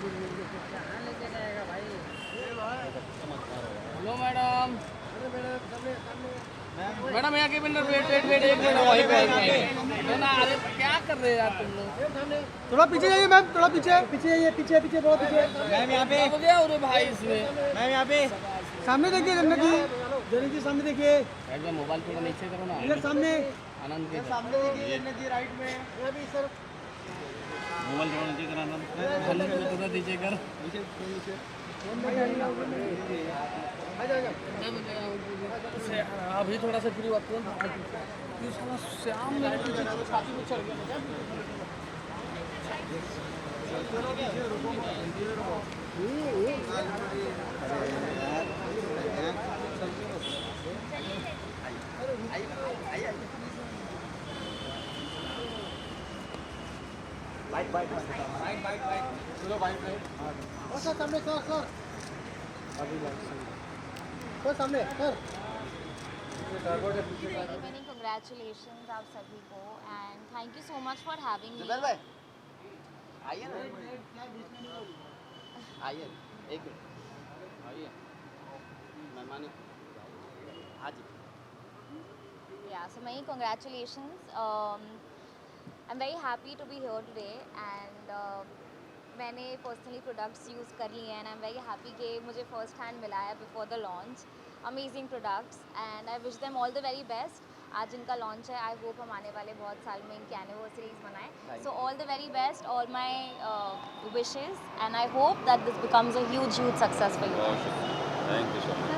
Hello madam. Madam यहाँ के wait wait wait wait एक मिनट वहीं पे ना। अरे क्या कर रहे हैं यार तुम लोग? थोड़ा पीछे जाइए मैम, थोड़ा पीछे पीछे जाइए, पीछे पीछे बहुत पीछे। मैम यहाँ पे हो गया अरे भाई इसमें। मैम यहाँ पे सामने देखिए, जन्नत जी, जन्नत जी सामने देखिए, मोबाइल थोड़ा नीचे करो ना। इधर सामने, आनंद के सामने देखिए जन्नत जी, राइट में। यहाँ भी सर मोबाइल थोड़ा नीचे करा ना। थोड़ा नीचे कर। अभी थोड़ा सा फ्री वक्त श्याम मेरे पीछे छाती में चढ़ गया। Bike bike bike bike bike चलो बाइक बाइक। सर सामने, सर सर सर सामने सर। Many congratulations आप सभी को and thank you so much for having me. Zuber भाई आइए ना, आइए एक मिनट आइए मेहमान हाँ जी। Yeah, so many congratulations. I'm very happy to be here today and मैंने personally products use कर लिए हैं and I'm very happy कि मुझे first hand मिला है before the launch. Amazing products and I wish them all the very best. आज इनका लॉन्च है, आई होप हम आने वाले बहुत साल में इनकी एनिवर्सरीज मनाएं. So all the very best, all my wishes and I hope that this becomes a huge success for you. Thank you so much.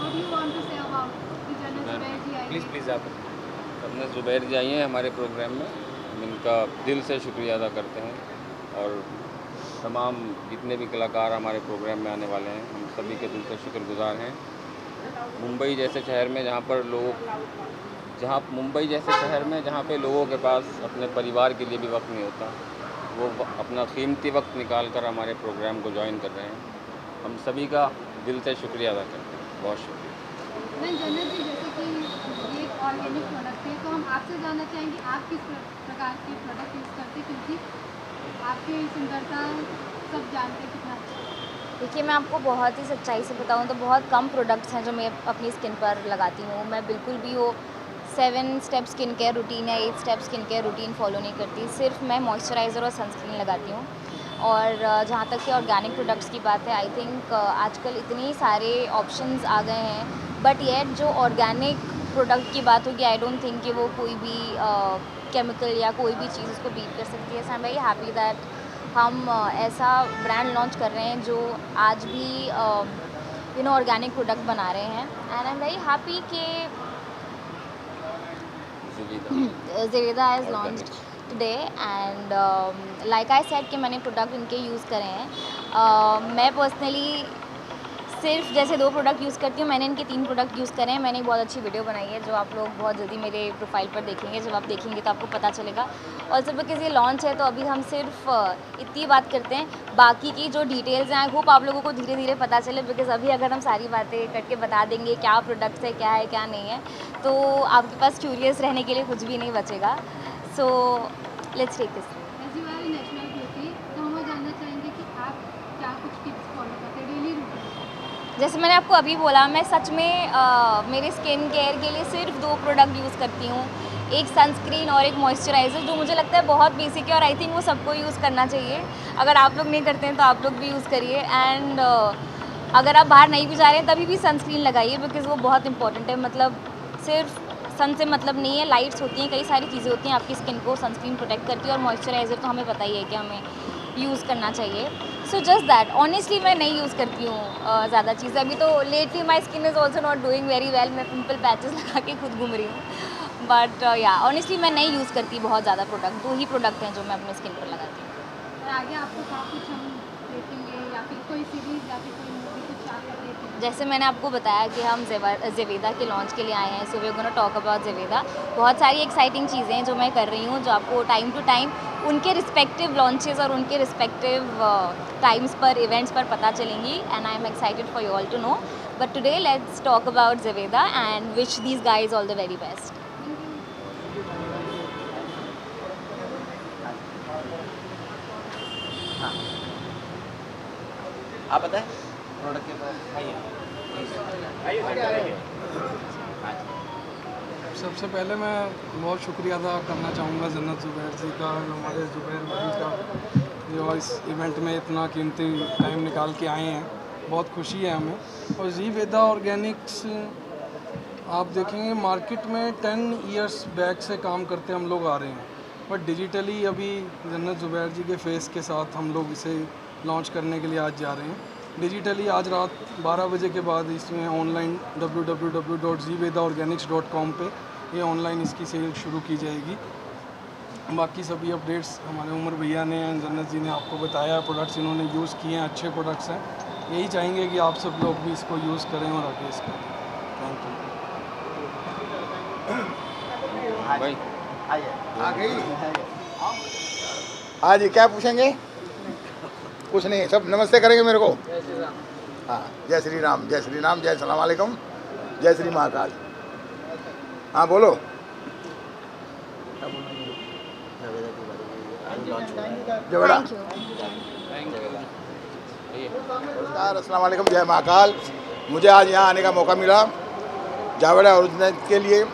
What do you want to say about the Jannat Zubair ji I? Please आप अपने ज़ुबैर जी आई हैं हमारे programme में, हम इनका दिल से शुक्रिया अदा करते हैं और तमाम जितने भी कलाकार हमारे प्रोग्राम में आने वाले हैं हम सभी के दिल से शुक्रगुजार हैं. मुंबई जैसे शहर में जहाँ पे लोगों के पास अपने परिवार के लिए भी वक्त नहीं होता, वो अपना कीमती वक्त निकाल कर हमारे प्रोग्राम को ज्वाइन कर रहे हैं. हम सभी का दिल से शुक्रिया अदा करते हैं. बहुत शुक्रिया. मैं जन्नत जी, जैसे कि ये एक ऑर्गेनिक प्रोडक्ट है, तो हम आपसे जानना चाहेंगे आप किस प्रकार के प्रोडक्ट यूज़ करते हैं, क्योंकि आपकी सुंदरता सब जानते हैं कितना अच्छा है. देखिए, मैं आपको बहुत ही सच्चाई से बताऊं तो बहुत कम प्रोडक्ट्स हैं जो मैं अपनी स्किन पर लगाती हूँ. मैं बिल्कुल भी वो 7 स्टेप स्किन केयर रूटीन या 8 step skin care routine follow नहीं करती. सिर्फ मैं मॉइस्चराइज़र और सनस्क्रीन लगाती हूँ. और जहाँ तक कि ऑर्गेनिक प्रोडक्ट्स की बात है, आई थिंक आजकल इतने सारे ऑप्शंस आ गए हैं, बट येट जो ऑर्गेनिक प्रोडक्ट की बात होगी, आई डोंट थिंक कि वो कोई भी केमिकल या कोई भी चीज़ उसको बीट कर सकती है. So I am very happy that हम ऐसा ब्रांड लॉन्च कर रहे हैं जो आज भी ऑर्गेनिक प्रोडक्ट बना रहे हैं. And I am very happy कि Zeveda has launched today and like I said कि मैंने प्रोडक्ट इनके यूज़ करे हैं. मैं पर्सनली सिर्फ जैसे 2 प्रोडक्ट यूज़ करती हूँ, मैंने इनके 3 प्रोडक्ट यूज़ करे हैं. मैंने एक बहुत अच्छी वीडियो बनाई है जो आप लोग बहुत जल्दी मेरे प्रोफाइल पर देखेंगे. जब आप देखेंगे तो आपको पता चलेगा. और सिर्फ बिकॉज़ ये लॉन्च है तो अभी हम सिर्फ इतनी बात करते हैं. बाकी की जो डिटेल्स हैं आई होप आप लोगों को धीरे धीरे पता चले, बिकॉज़ अभी अगर हम सारी बातें करके बता देंगे क्या प्रोडक्ट्स है क्या नहीं है, तो आपके पास क्यूरियस रहने के लिए कुछ भी नहीं बचेगा. So let's take this. As you are national beauty, तो हम जानना चाहेंगे कि आप क्या कुछ टिप्स फॉलो करते हैं डेली रूटीन. जैसे मैंने आपको अभी बोला, मैं सच में मेरे स्किन केयर के लिए सिर्फ 2 प्रोडक्ट यूज़ करती हूँ. एक सनस्क्रीन और एक मॉइस्चराइज़र, जो मुझे लगता है बहुत बेसिक है और आई थिंक वो सबको यूज़ करना चाहिए. अगर आप लोग नहीं करते हैं तो आप लोग भी यूज़ करिए. एंड अगर आप बाहर नहीं भी जा रहे हैं तभी भी सनस्क्रीन लगाइए, बिकॉज़ वो बहुत इंपॉर्टेंट है. मतलब सिर्फ सन से मतलब नहीं है, लाइट्स होती हैं, कई सारी चीज़ें होती हैं, आपकी स्किन को सनस्क्रीन प्रोटेक्ट करती है. और मॉइस्चराइज़र तो हमें पता ही है कि हमें यूज़ करना चाहिए. So just that. ऑनेस्टली मैं नहीं यूज़ करती हूँ ज़्यादा चीज़ें. अभी तो lately my skin is also not doing very well. मैं पिंपल पैचेस लगा के खुद घूम रही हूँ. बट या ऑनेस्टली मैं नहीं यूज़ करती बहुत ज़्यादा प्रोडक्ट. 2 ही प्रोडक्ट हैं जो मैं अपने स्किन पर लगाती हूँ. और आगे आपको क्या कुछ हम देखेंगे, या फिर कोई सीरीज़ या फिर कोई मूवी कुछ आप देखेंगे? जैसे मैंने आपको बताया कि हम ज़ेवेदा के लॉन्च के लिए आए हैं. So we are gonna talk about Zeveda. बहुत सारी एक्साइटिंग चीज़ें हैं जो मैं कर रही हूँ, जो आपको टाइम टू टाइम उनके रिस्पेक्टिव लॉन्चेस और उनके रिस्पेक्टिव टाइम्स पर, इवेंट्स पर पता चलेंगी. And I am excited for you all to know. But today let's talk about Zeveda and wish these guys all the very best. हाँ आप बताएं प्रोडक्ट के बारे में। हाँ जी। सबसे पहले मैं बहुत शुक्रिया अदा करना चाहूँगा जन्नत ज़ुबैर जी का, हमारे ज़ुबैर भाई का, जो इस इवेंट में इतना कीमती टाइम निकाल के आए हैं। बहुत खुशी है हमें। और जी वेदा ऑर्गेनिक्स आप देखेंगे मार्केट में 10 इयर्स बैक से काम करते हम लोग आ रहे हैं, बट डिजिटली अभी जन्नत ज़ुबैर जी के फेस के साथ हम लोग इसे लॉन्च करने के लिए आज जा रहे हैं। डिजिटली आज रात 12 बजे के बाद इसमें ऑनलाइन www.zvedaorganics.com पे ये ऑनलाइन इसकी सेल शुरू की जाएगी। बाकी सभी अपडेट्स हमारे उमर भैया ने, जन्नत जी ने आपको बताया, प्रोडक्ट्स इन्होंने यूज़ किए हैं, अच्छे प्रोडक्ट्स हैं। यही चाहेंगे कि आप सब लोग भी इसको यूज़ करें और आगे इसका। थैंक यू भाई आइए आ गई। हाँ जी, क्या पूछेंगे? कुछ नहीं, सब नमस्ते करेंगे मेरे को। हाँ, जय श्री राम, जय श्री राम, जय सलाम वालेकुम, जय श्री महाकाल। हाँ बोलो। जवेड़ा। नमस्कार, अस्सलाम वालेकुम, जय महाकाल। मुझे आज यहाँ आने का मौका मिला जावेड़ा ओरिजिनल के लिए।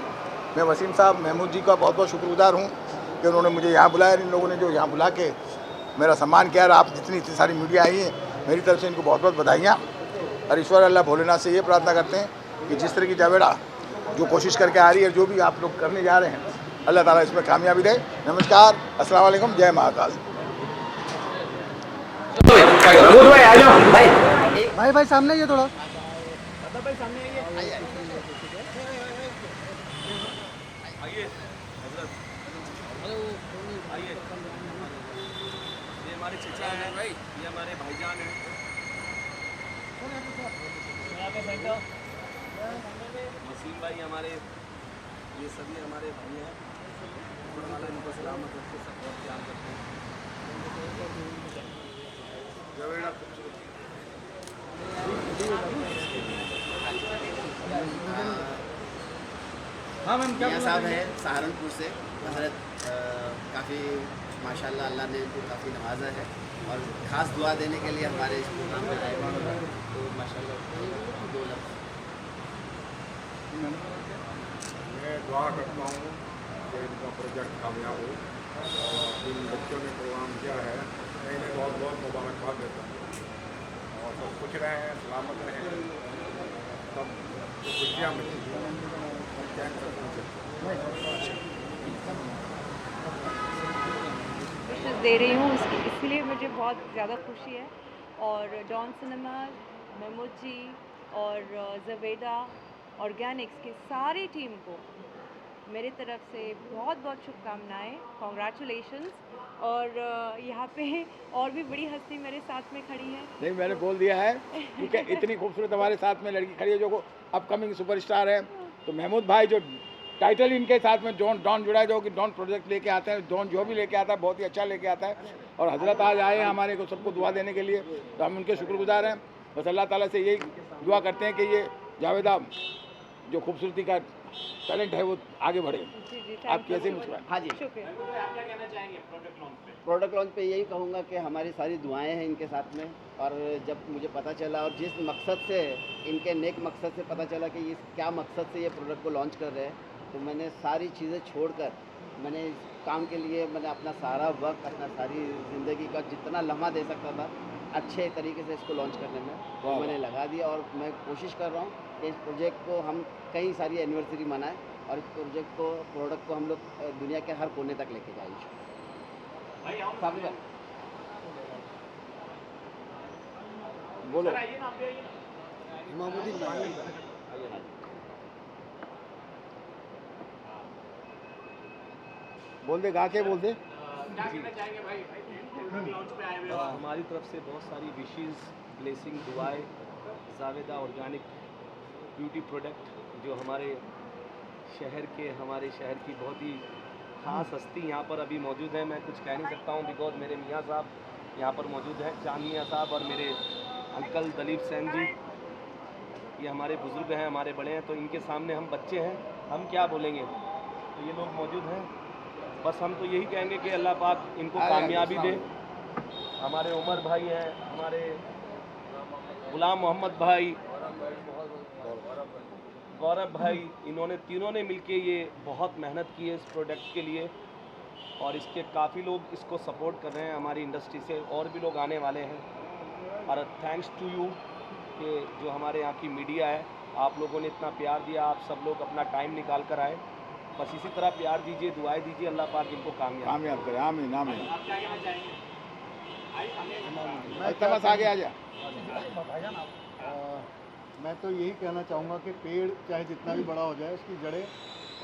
मैं वसीम साहब महमूद जी का बहुत बहुत शुक्रगुजार हूँ कि उन्होंने मुझे यहाँ बुलाया। इन लोगों ने जो यहाँ बुला के मेरा सम्मान किया, और आप जितनी इतनी सारी मीडिया आई है, मेरी तरफ से इनको बहुत बहुत बधाइयाँ। और ईश्वर अल्लाह भोलेनाथ से ये प्रार्थना करते हैं कि जिस तरह की जावेड़ा जो कोशिश करके आ रही है, जो भी आप लोग करने जा रहे हैं, अल्लाह ताला इसमें कामयाबी दे। नमस्कार, अस्सलाम वालेकुम, जय महाकाल। भाई सामने ये थोड़ा ये हमारे चचा हैं भाई, ये हमारे भाईजान हैं। वसीम भाई हमारे, ये सभी हमारे भाई हैं। अल्लाह इनको सलामत रखे, सब बहुत ख्याल करते हैं। हाँ मैम, क्या साहब है सहारनपुर से। हजरत काफ़ी माशाल्लाह अल्लाह ने इनको काफ़ी नवाजा है, और ख़ास दुआ देने के लिए हमारे इस प्रोग्राम में आए हुए हैं। तो माशाल्लाह 2 लफ्ज़ मैं दुआ करता हूँ कि इनका प्रोजेक्ट कामयाब हो, और जिन बच्चों ने प्रोग्राम किया है मैं इन्हें बहुत बहुत मुबारकबाद देता हूँ। और सब खुश रहें, सलामत रहें, सब खुशियाँ मिलें। दे रही हूँ इसलिए मुझे बहुत ज़्यादा खुशी है। और डॉन सिनेमा, महमूद जी और ज़वेदा ऑर्गेनिक्स की सारी टीम को मेरी तरफ से बहुत बहुत शुभकामनाएं, कॉन्ग्रेचुलेशंस। और यहाँ पे और भी बड़ी हस्ती मेरे साथ में खड़ी है। नहीं, मैंने बोल दिया है क्योंकि इतनी खूबसूरत हमारे साथ में लड़की खड़ी है जो अपकमिंग सुपरस्टार है। तो महमूद भाई जो टाइटल इनके साथ में डॉन जुड़ा है, जो कि डॉन प्रोजेक्ट लेके आते हैं, डॉन जो भी लेके आता है बहुत ही अच्छा लेके आता है। और हजरत आज आए हैं हमारे को सबको दुआ देने के लिए, तो हम उनके शुक्रगुजार हैं। बस अल्लाह ताला से यही दुआ करते हैं कि ये जावेदा जो खूबसूरती का टैलेंट है वो आगे बढ़े। आप कैसे मुस्कुराए? हाँ जी, प्रोडक्ट लॉन्च पे यही कहूँगा कि हमारी सारी दुआएं हैं इनके साथ में। और जब मुझे पता चला, और जिस मकसद से, इनके नेक मकसद से पता चला कि इस क्या मकसद से ये प्रोडक्ट को लॉन्च कर रहे हैं, तो मैंने सारी चीज़ें छोड़कर मैंने इस काम के लिए मैंने अपना सारा वक्त, अपना सारी ज़िंदगी का जितना लम्हा दे सकता था अच्छे तरीके से इसको लॉन्च करने में वो मैंने लगा दिया। और मैं कोशिश कर रहा हूँ कि इस प्रोजेक्ट को हम कई सारी एनिवर्सरी मनाएं, और इस प्रोडक्ट को हम लोग दुनिया के हर कोने तक लेके जाएंगे। बोलो। बोल दे, गा के बोल दे। हमारी तरफ से बहुत सारी विशेज़, ब्लेसिंग, दुआएं जावेदा ऑर्गेनिक ब्यूटी प्रोडक्ट, जो हमारे शहर की बहुत ही ख़ास हस्ती यहाँ पर अभी मौजूद है। मैं कुछ कह नहीं सकता हूँ बिकॉज मेरे मियाँ साहब यहाँ पर मौजूद हैं, चांद मियाँ साहब, और मेरे अंकल दलीप सेन जी। ये हमारे बुज़ुर्ग हैं, हमारे बड़े हैं, तो इनके सामने हम बच्चे हैं, हम क्या बोलेंगे। तो ये लोग मौजूद हैं, बस हम तो यही कहेंगे कि अल्लाह पाक इनको कामयाबी दे। हमारे उमर भाई हैं, हमारे गुलाम मोहम्मद भाई, गौरव भाई, इन्होंने तीनों ने मिलके ये बहुत मेहनत की है इस प्रोडक्ट के लिए और इसके काफ़ी लोग इसको सपोर्ट कर रहे हैं हमारी इंडस्ट्री से, और भी लोग आने वाले हैं। और थैंक्स टू यू कि जो हमारे यहाँ की मीडिया है, आप लोगों ने इतना प्यार दिया, आप सब लोग अपना टाइम निकाल कर आए। बस इसी तरह प्यार दीजिए, दुआएं दीजिए, अल्लाह पाक इनको कामयाब करे, आमीन आमीन। आप क्या कहना चाहेंगे? बस आगे आ जा। मैं तो यही कहना चाहूँगा कि पेड़ चाहे जितना भी बड़ा हो जाए उसकी जड़ें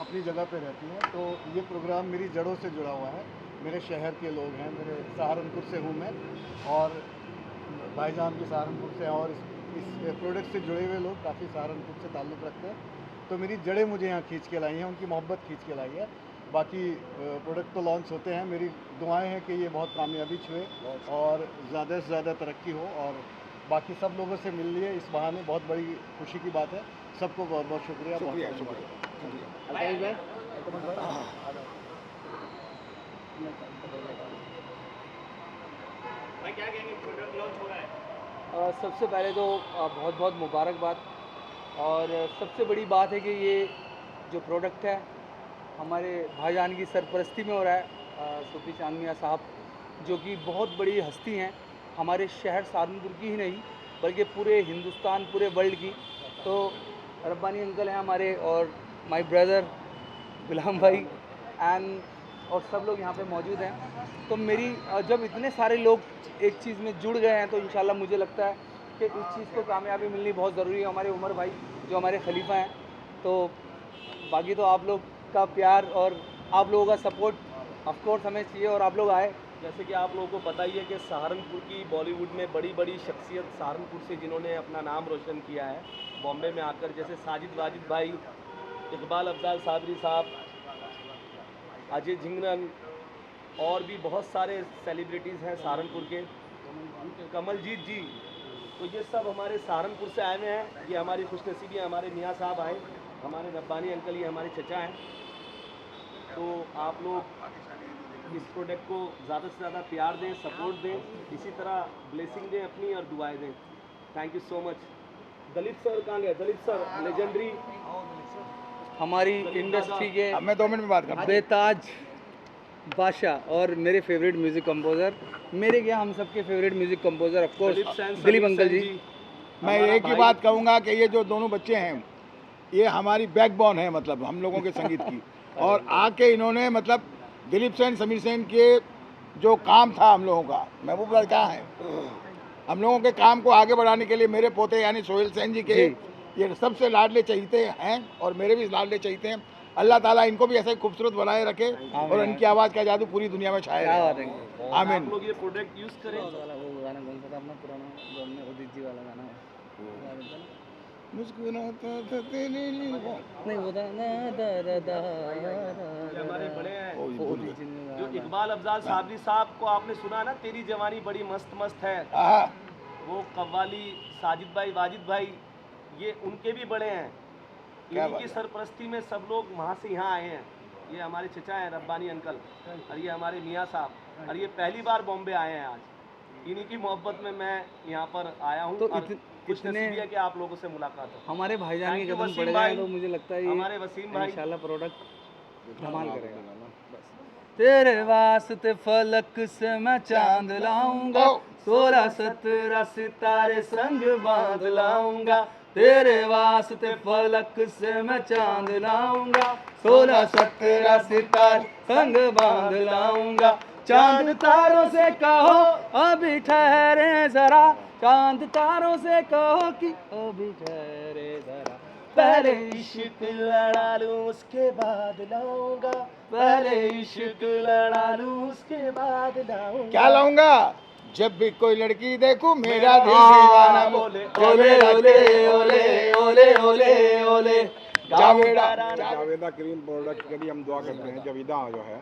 अपनी जगह पे रहती हैं। तो ये प्रोग्राम मेरी जड़ों से जुड़ा हुआ है, मेरे शहर के लोग हैं, मेरे सहारनपुर से हूँ मैं, और भाईजान भी सहारनपुर से हैं, और इस प्रोडक्ट से जुड़े हुए लोग काफ़ी सहारनपुर से ताल्लुक़ रखते हैं। तो मेरी जड़ें मुझे यहाँ खींच के लाई हैं, उनकी मोहब्बत खींच के लाई है। बाकी प्रोडक्ट तो लॉन्च होते हैं, मेरी दुआएं हैं कि ये बहुत कामयाबी छुए और ज़्यादा से ज़्यादा तरक्की हो, और बाकी सब लोगों से मिल लिए इस बहाने बहुत बड़ी खुशी की बात है। सबको बहुत बहुत शुक्रिया। क्या कहेंगे, प्रोडक्ट लॉन्च हो रहा है? सबसे पहले तो बहुत बहुत मुबारकबाद, और सबसे बड़ी बात है कि ये जो प्रोडक्ट है हमारे भाईजान की सरपरस्ती में हो रहा है। सूफी चांद मियां साहब जो कि बहुत बड़ी हस्ती हैं, हमारे शहर सहारनपुर की ही नहीं बल्कि पूरे हिंदुस्तान, पूरे वर्ल्ड की। तो रब्बानी अंकल हैं हमारे, और माय ब्रदर गुलाम भाई और सब लोग यहाँ पे मौजूद हैं। तो मेरी जब इतने सारे लोग एक चीज़ में जुड़ गए हैं तो इंशाल्लाह मुझे लगता है कि इस चीज़ को कामयाबी मिलनी बहुत ज़रूरी है। हमारे उमर भाई जो हमारे खलीफा हैं, तो बाकी तो आप लोग का प्यार और आप लोगों का सपोर्ट ऑफ कोर्स हमें चाहिए, और आप लोग आए। जैसे कि आप लोगों को पता ही है कि सहारनपुर की बॉलीवुड में बड़ी बड़ी शख्सियत सहारनपुर से जिन्होंने अपना नाम रोशन किया है बॉम्बे में आकर, जैसे साजिद वाजिद भाई, इकबाल अफजाल साबरी साहब, अजय झिंगरन, और भी बहुत सारे सेलिब्रिटीज़ हैं सहारनपुर के, कमलजीत जी। तो ये सब हमारे सहारनपुर से आए हुए हैं। ये हमारी खुशनसीबी है, हमारे मियाँ साहब आए, हमारे रब्बानी अंकल, ये हमारे चचा हैं। तो आप लोग इस प्रोडक्ट को ज़्यादा से ज़्यादा प्यार दें, सपोर्ट दें, इसी तरह ब्लेसिंग दें अपनी और दुआएं दें। Thank you so much. Dalit sir कहाँ गए? दलित सर लेजेंडरी हमारी इंडस्ट्री के अब मैं 2 मिनट में बात करता हूँ। बेताज बादशाह और मेरे फेवरेट म्यूज़िक कंपोज़र, मेरे क्या हम सबके favourite music composer of course Dilip uncle ji. मैं एक ही बात कहूँगा कि ये जो दोनों बच्चे हैं ये हमारी बैकबोन है, मतलब हम लोगों के संगीत की। और आके इन्होंने मतलब दिलीप सेन, समीर सेन के जो काम था हम लोगों का, महबूब भाई कहाँ है, हम लोगों के काम को आगे बढ़ाने के लिए मेरे पोते यानी सोहेल सेन जी के ये सबसे लाडले चहीते हैं, और मेरे भी लाडले चहीते हैं। अल्लाह ताला इनको भी ऐसे खूबसूरत बनाए रखे और इनकी आवाज़ का जादू पूरी दुनिया में छाए रहे। आमीन। आप लोग ये प्रोडक्ट यूज़ करें। मुस्कुराता था तेरे लिए नहीं होता हमारे बड़े हैं ओ, ये भूल गए। जो इकबाल अफजाल साबरी साहब को आपने सुना ना, तेरी जवानी बड़ी मस्त मस्त है, आहा, वो कव्वाली साजिद भाई, वाजिद भाई, ये उनके भी बड़े हैं। क्या इन्हीं बात की है। सरपरस्ती में सब लोग वहाँ से यहाँ आए हैं। ये हमारे चचा हैं रब्बानी अंकल, और ये हमारे मियाँ साहब, और ये पहली बार बॉम्बे आए हैं आज। इन्हीं की मोहब्बत में मैं यहाँ पर आया हूँ। तो और कुछ इतने नसीब है कि आप लोगों से मुलाकात हो। हमारे भाईजान के Thank you, कदम वसीम पड़ गए भाई। हैं, तो मुझे लगता है हमारे वसीम भाई। इंशाल्लाह प्रोडक्ट धमाल करेगा। तेरे वास्ते फलक से मैं चांद लाऊंगा, 16-17 सितारे संग बांध लाऊंगा। तेरे वास्ते फलक से मैं चांद लाऊंगा, 16-17 सितारे संग बांध लाऊंगा। चांद तारों से कहो अभी ठहरे जरा, चांद तारों से कहो कि अभी ठहरे जरा। पहले इश्क लड़ा लूं उसके बाद लाऊंगा, पहले इश्क लड़ा लूं उसके बाद लाऊंगा। क्या लाऊंगा? जब भी कोई लड़की देखूं मेरा दिल दीवाना बोले ओले ओले ओले ओले ओले ओले। जावेदा क्रीम प्रोडक्ट के लिए हम दुआ करते हैं, जवेदा जो है,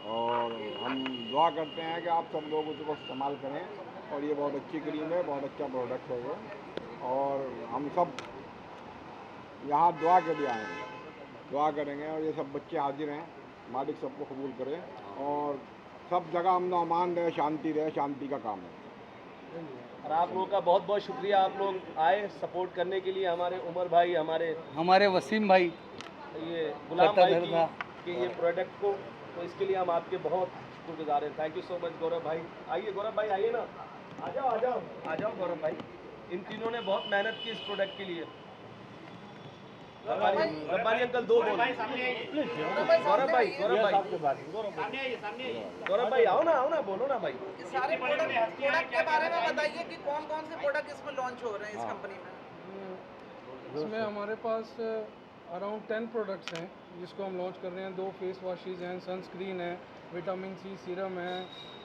और हम दुआ करते हैं कि आप सब लोग उसको इस्तेमाल करें, और ये बहुत अच्छी क्रीम है, बहुत अच्छा प्रोडक्ट है ये, और हम सब यहाँ दुआ के लिए आए हैं, दुआ करेंगे, और ये सब बच्चे हाजिर हैं, मालिक सबको कबूल करे और सब जगह अमन अमान रहे, शांति का काम है। और आप लोगों का बहुत बहुत शुक्रिया, आप लोग आए सपोर्ट करने के लिए। हमारे उमर भाई, हमारे वसीम भाई, ये गुलाम भाई की ये प्रोडक्ट को, तो इसके लिए हम आपके बहुत शुक्रगुजार हैं। थैंक यू सो मच गौरव भाई। आइए गौरव भाई, आइए ना, आ जाओ गौरव भाई। इन तीनों ने बहुत मेहनत की इस प्रोडक्ट के लिए। रब्बानी अंकल दो बोल। गौरव भाई आओ ना, बोलो ना भाई। सारे प्रोडक्ट के बारे में बताइए कि कौन कौन से प्रोडक्ट इसमें लॉन्च हो रहे हैं इस कंपनी में। इसमें हमारे पास अराउंड 10 प्रोडक्ट्स हैं जिसको हम लॉन्च कर रहे हैं। 2 फेस वॉशेज़ हैं, सनस्क्रीन है, विटामिन सी सीरम है,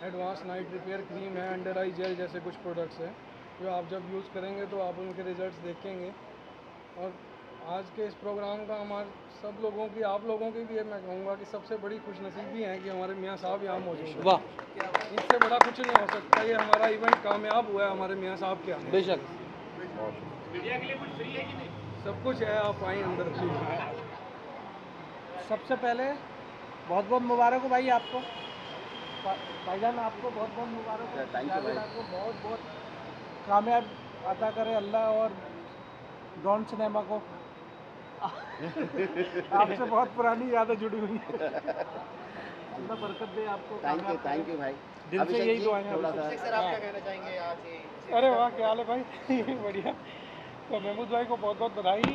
एडवांस नाइट रिपेयर क्रीम है, अंडर आई जेल जैसे कुछ प्रोडक्ट्स हैं जो आप जब यूज़ करेंगे तो आप उनके रिजल्ट्स देखेंगे। और आज के इस प्रोग्राम का हमारे सब लोगों की, आप लोगों की भी मैं कहूँगा कि सबसे बड़ी खुशनसीबी है कि हमारे मियाँ साहब यहाँ मौजूद हैं। वाह, इससे बड़ा कुछ नहीं हो सकता। ये हमारा इवेंट कामयाब हुआ है हमारे मियाँ साहब के आने। बेशक। मीडिया के लिए कुछ फ्री है कि नहीं? सब कुछ है, आप आए अंदर प्लीज। सबसे पहले बहुत बहुत मुबारक हो भाई आपको, भाईजान आपको बहुत बहुत मुबारक हो। जावेद आपको बहुत बहुत कामयाब अता करे अल्लाह, और डॉन सिनेमा को आपसे बहुत पुरानी यादें जुड़ी हुई हैं। अल्लाह बरकत दे आपको। थैंक यू भाई। दिल से यही दुआएं हैं। सर आप क्या कहना चाहेंगे आज ये? अरे वाह, क्या हाल है भाई बढ़िया। तो महमूद भाई को बहुत बहुत बधाई।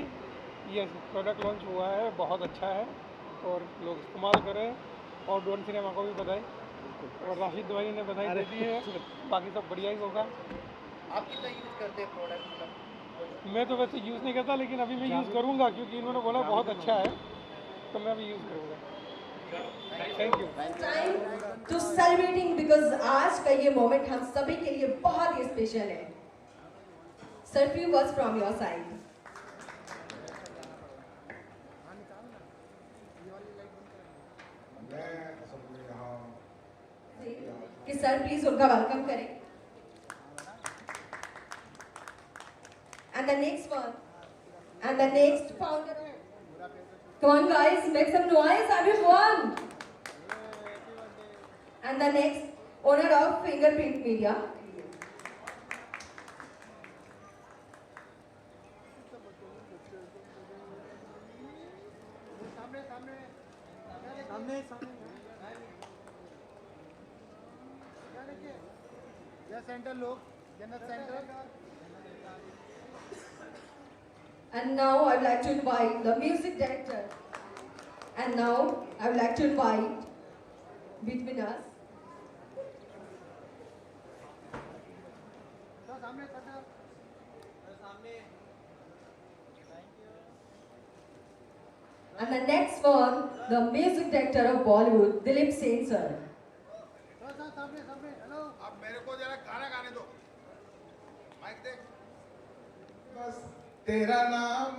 ये प्रोडक्ट लॉन्च हुआ है, बहुत अच्छा है और लोग इस्तेमाल करें। और डॉन सिनेमा को भी बधाई, और राशिद भाई ने बधाई दे दी है। बाकी सब बढ़िया ही होगा। आप कितना यूज़ करते हैं प्रोडक्ट? मैं तो वैसे यूज़ नहीं करता, लेकिन अभी मैं यूज़ करूँगा क्योंकि इन्होंने बोला बहुत अच्छा है, तो मैं अभी यूज़ करूँगा। Thank you. Time to celebrating because आज का ये मोमेंट हम सभी के लिए बहुत ही स्पेशल है। Sir, few words from your side. कि सर प्लीज उनका वेलकम करें। And the next one, and the next founder. Come on, guys, make some noise, everyone. And the next owner of Fingerprint Media. Centre लोग, जन्नत centre. And now I would like to invite the music director. And now I would like to invite between us and the next one, the music director of Bollywood, Dilip Sen sir. अब मेरे को जरा गाना गाने दो, mic दे। बस तेरा नाम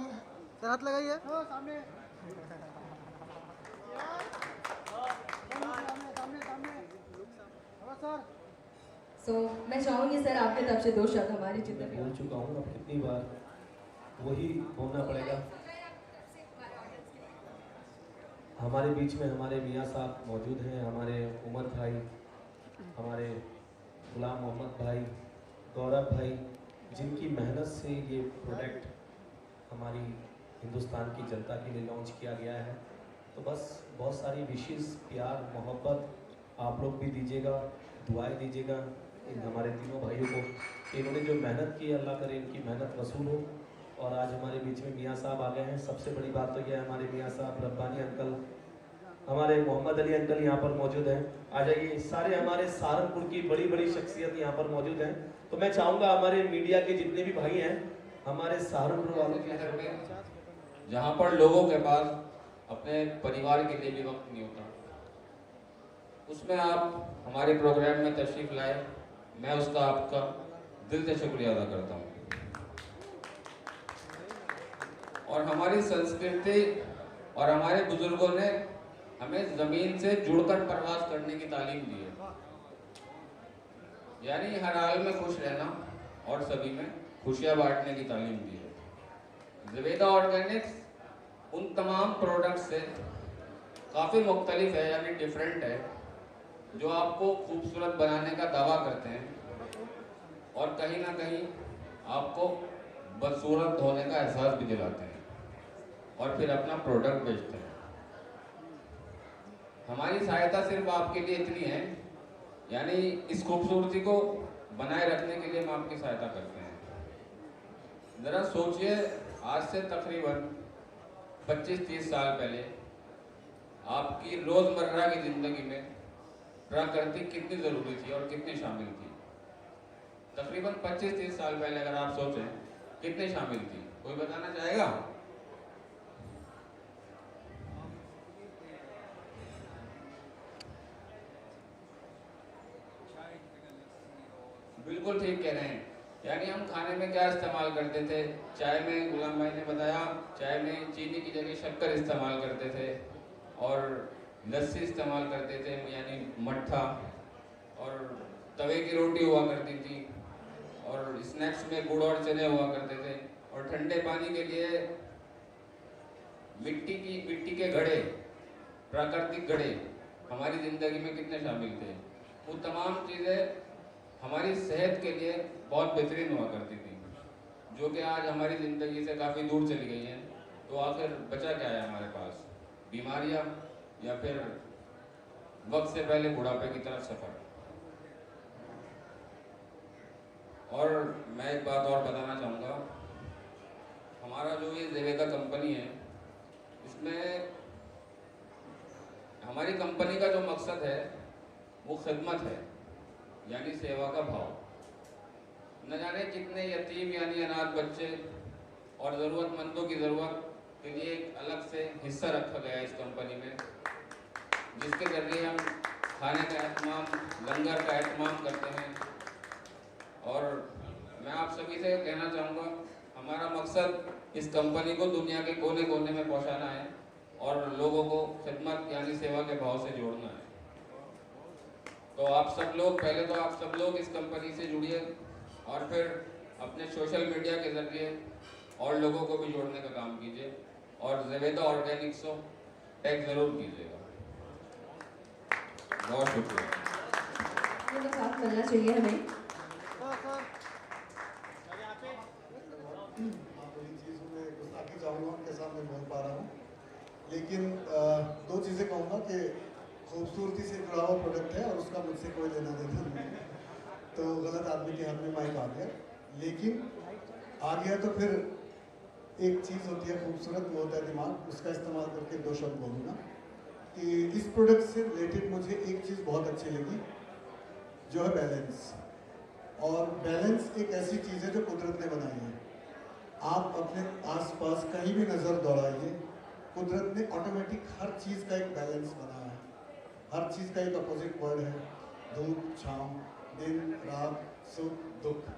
हाथ लगाइए। सामने सर। So मैं चाहूंगी सर आपके तरफ से 2 शब्द हमारे जितने भी बोल चुका हूँ, अब कितनी बार वही बोलना पड़ेगा। हमारे बीच में हमारे मियाँ साहब मौजूद हैं, हमारे उमर भाई, हमारे गुलाम मोहम्मद भाई, गौरव भाई, जिनकी मेहनत से ये प्रोडक्ट हमारी हिंदुस्तान की जनता के लिए लॉन्च किया गया है। तो बस बहुत सारी विशेष, प्यार, मोहब्बत आप लोग भी दीजिएगा, दुआएं दीजिएगा इन हमारे तीनों भाइयों को कि इन्होंने जो मेहनत की, अल्लाह करे इनकी मेहनत वसूल हो। और आज हमारे बीच में मियाँ साहब आ गए हैं। सबसे बड़ी बात तो यह है, हमारे मियाँ साहब रब्बानी अंकल, हमारे मोहम्मद अली अंकल यहाँ पर मौजूद हैं। आ जाइए, सारे हमारे सहारनपुर की बड़ी बड़ी शख्सियत यहाँ पर मौजूद हैं। तो मैं चाहूँगा हमारे मीडिया के जितने भी भाई हैं, हमारे सहारनपुर वालों के घर में, जहाँ पर लोगों के पास अपने परिवार के लिए भी वक्त नहीं होता, उसमें आप हमारे प्रोग्राम में तशरीफ़ लाए, मैं उसका आपका दिल से शुक्रिया अदा करता हूँ। और हमारी संस्कृति और हमारे बुजुर्गों ने हमें ज़मीन से जुड़कर प्रवास करने की तालीम दी है, यानी हर हाल में खुश रहना और सभी में खुशियाँ बांटने की तालीम दी है। ज़वेदा ऑर्गेनिक्स उन तमाम प्रोडक्ट्स से काफ़ी मुख्तलिफ है, यानी डिफरेंट है, जो आपको खूबसूरत बनाने का दावा करते हैं और कहीं ना कहीं आपको बदसूरत होने का एहसास भी दिलाते हैं और फिर अपना प्रोडक्ट बेचते हैं। हमारी सहायता सिर्फ आपके लिए इतनी है, यानी इस खूबसूरती को बनाए रखने के लिए हम आपकी सहायता करते हैं। ज़रा सोचिए, आज से तकरीबन 25-30 साल पहले आपकी रोज़मर्रा की ज़िंदगी में प्रकृति कितनी ज़रूरी थी और कितनी शामिल थी। तकरीबन 25-30 साल पहले अगर आप सोचें कितनी शामिल थी, कोई बताना चाहेगा? बिल्कुल ठीक कह रहे हैं। यानी हम खाने में क्या इस्तेमाल करते थे? चाय में, गुलाम भाई ने बताया, चाय में चीनी की जगह शक्कर इस्तेमाल करते थे और लस्सी इस्तेमाल करते थे, यानी मट्ठा, और तवे की रोटी हुआ करती थी, और स्नैक्स में गुड़ और चने हुआ करते थे, और ठंडे पानी के लिए मिट्टी के घड़े, प्राकृतिक घड़े हमारी ज़िंदगी में कितने शामिल थे। वो तमाम चीज़ें हमारी सेहत के लिए बहुत बेहतरीन हुआ करती थी, जो कि आज हमारी ज़िंदगी से काफ़ी दूर चली गई हैं। तो आखिर बचा क्या है हमारे पास? बीमारियां या फिर वक्त से पहले बुढ़ापे की तरफ सफ़र। और मैं एक बात और बताना चाहूँगा, हमारा जो ये ज़ेवेदा कंपनी है, इसमें हमारी कंपनी का जो मकसद है वो खिदमत है, यानी सेवा का भाव। न जाने कितने यतीम यानी अनाथ बच्चे और ज़रूरतमंदों की ज़रूरत के लिए एक अलग से हिस्सा रखा गया है इस कंपनी में, जिसके ज़रिए हम खाने का एहतमाम, लंगर का एहतमाम करते हैं। और मैं आप सभी से कहना चाहूँगा, हमारा मकसद इस कंपनी को दुनिया के कोने कोने में पहुँचाना है और लोगों को खिदमत यानी सेवा के भाव से जोड़ना है। तो आप सब लोग, पहले तो आप सब लोग इस कंपनी से जुड़िए और फिर अपने सोशल मीडिया के ज़रिए और लोगों को भी जोड़ने का काम कीजिए, और ज़ेवेदा ऑर्गेनिक्स को टैग ज़रूर कीजिएगा। बहुत शुक्रिया। ये तो साथ मिलना चाहिए हमें। बड़ी चीज़ों में गुस्ताखी चाहूँगा उनके सामने बोल पा रहा हूँ, लेकिन दो चीज़ें कहूँगा कि खूबसूरती से जुड़ा हुआ प्रोडक्ट है और उसका मुझसे कोई लेना देना नहीं है, तो गलत आदमी के हाथ में माइक आ गया। लेकिन आ गया तो फिर एक चीज़ होती है खूबसूरत, वो होता है दिमाग। उसका इस्तेमाल करके दो शब्द बोलूँगा कि इस प्रोडक्ट से रिलेटेड मुझे एक चीज़ बहुत अच्छी लगी, जो है बैलेंस। और बैलेंस एक ऐसी चीज़ है जो कुदरत ने बनाई है। आप अपने आसपास कहीं भी नज़र दौड़ाइए, कुदरत ने ऑटोमेटिक हर चीज़ का एक बैलेंस बनाया है। हर चीज़ का एक अपोजिट वर्ड है, धूप छाँव, दिन रात, सुख दुख।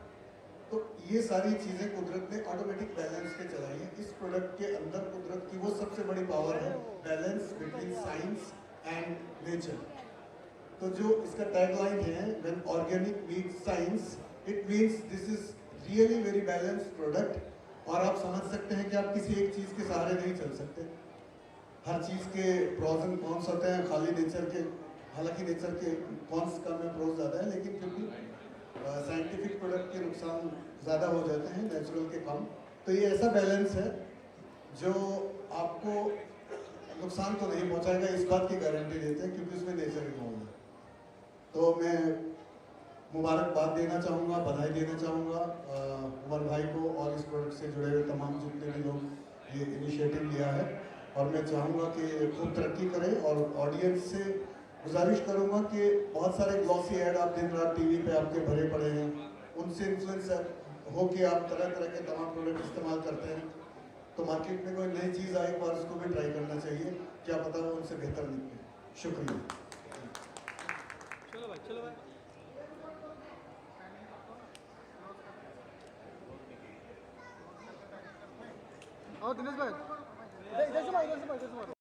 तो ये सारी चीज़ें कुदरत ने ऑटोमेटिक बैलेंस के चलाई है। इस प्रोडक्ट के अंदर कुदरत की वो सबसे बड़ी पावर है, balance between science and nature. तो जो इसका टैगलाइन है, when organic meets science, it means this is really very balanced product. और आप समझ सकते हैं कि आप किसी एक चीज़ के सहारे नहीं चल सकते। हर चीज़ के प्रोज एंड कॉन्स होते हैं, खाली नेचर के, हालांकि नेचर के कॉन्स कम में प्रोज ज़्यादा है, लेकिन फिर भी साइंटिफिक प्रोडक्ट के नुकसान ज़्यादा हो जाते हैं, नेचुरल के कम। तो ये ऐसा बैलेंस है जो आपको नुकसान तो नहीं पहुंचाएगा, इस बात की गारंटी देते हैं, क्योंकि उसमें नेचर इन्वॉल्व है। तो मैं मुबारकबाद देना चाहूँगा, बधाई देना चाहूँगा उमर भाई को और इस प्रोडक्ट से जुड़े हुए तमाम जितने भी लोग ये इनिशिएटिव लिया है। और मैं चाहूँगा कि खूब तरक्की करें, और ऑडियंस से गुजारिश करूँगा कि बहुत सारे ग्लॉसी ऐड आप दिन रात टीवी पे आपके भरे पड़े हैं, उनसे इन्फ्लुएंस हो कि आप तरह तरह के तमाम प्रोडक्ट इस्तेमाल करते हैं। तो मार्केट में कोई नई चीज़ आए, एक बार उसको भी ट्राई करना चाहिए, क्या पता वो उनसे बेहतर निकले। शुक्रिया। चलो भाई, चलो भाई। दिनेश भाई, इधर से मारो, इधर से मारो।